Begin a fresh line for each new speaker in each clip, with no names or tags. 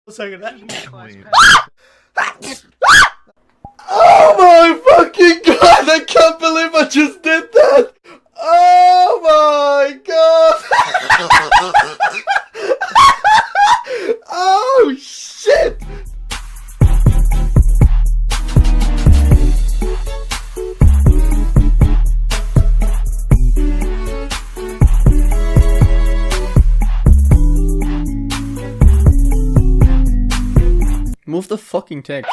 Second. Oh my fucking god! I can't believe I just did that! Oh my god! Oh shit! Move the fucking text.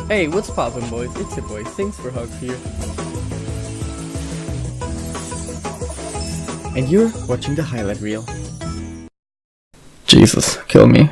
Hey, what's poppin', boys? It's your boy, Thanks for Hugs here. And you're watching the highlight reel. Jesus, kill me.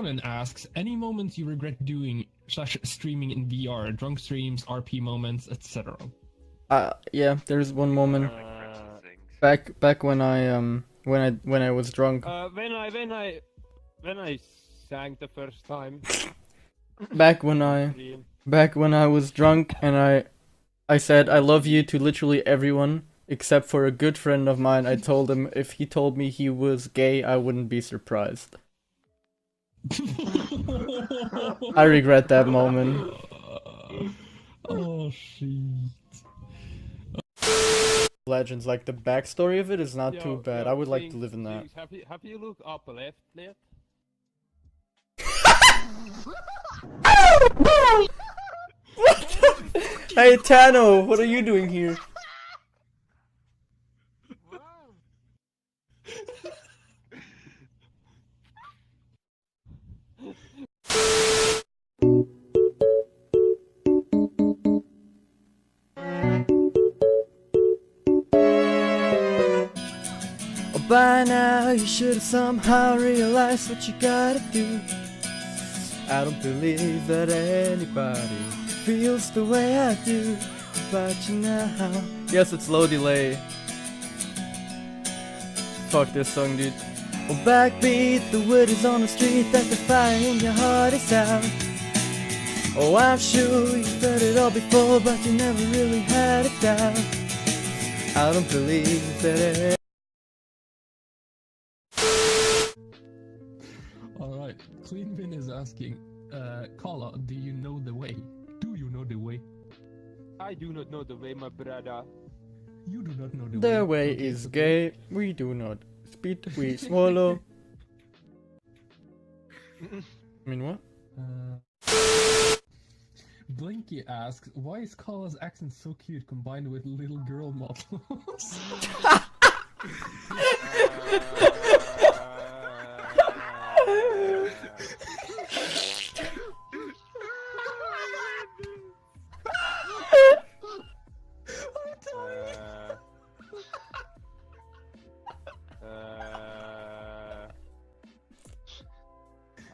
And asks, any moments you regret doing / streaming in VR, drunk streams, RP moments, etc.
Yeah, there's one moment back when I was drunk.
When I sang the first time.
Back when I was drunk and I said I love you to literally everyone except for a good friend of mine. I told him if he told me he was gay, I wouldn't be surprised. I regret that moment.
Oh shit.
Legends, like the backstory of it is not too bad. I would like to live in that.
Have you looked up left yet?
Hey Tano, what are you doing here? By now you should have somehow realized what you gotta do. I don't believe that anybody feels the way I do about you now. Yes, it's low delay. Fuck this song, dude. Well, backbeat, the word is on the street that the fire in your heart is out. Oh, I'm sure you've heard it all before, but you never really had a doubt. I don't believe that
Alright, Cleanbin is asking, Kala, do you know the way? Do you know the way?
I do not know the way, my brother.
You do not know the way.
the way is gay. We do not spit, we swallow. I mean, what?
Blinky asks, why is Kala's accent so cute combined with little girl models?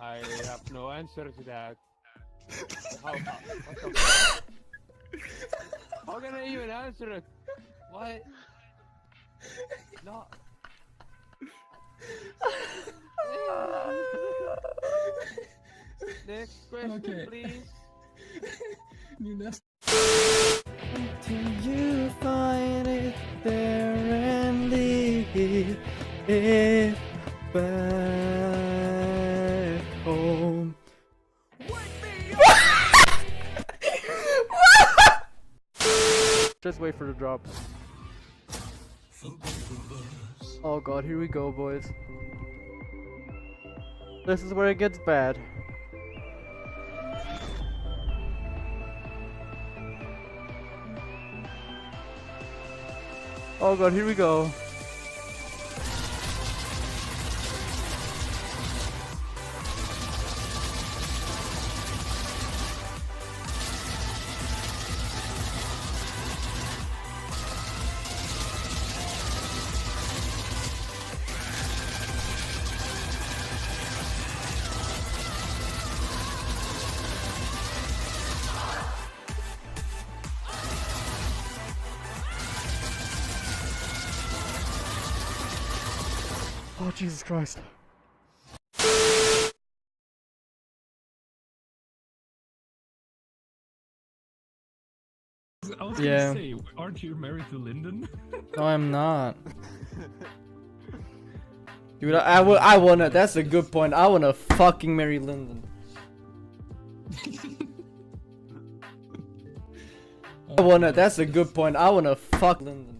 I have no answer to that. What the How can I even answer it? What? No. Next question,
Okay.
please.
New nest.
Until you find it, there and leave it back home. Just wait for the drop. Oh god, here we go, boys. This is where it gets bad. Oh god, here we go. Oh Jesus Christ.
I was
Yeah.
gonna say, aren't you married to Lyndon?
No, I'm not. Dude, I wanna, that's a good point. I wanna fucking marry Lyndon. That's a good point. I wanna fuck Lyndon.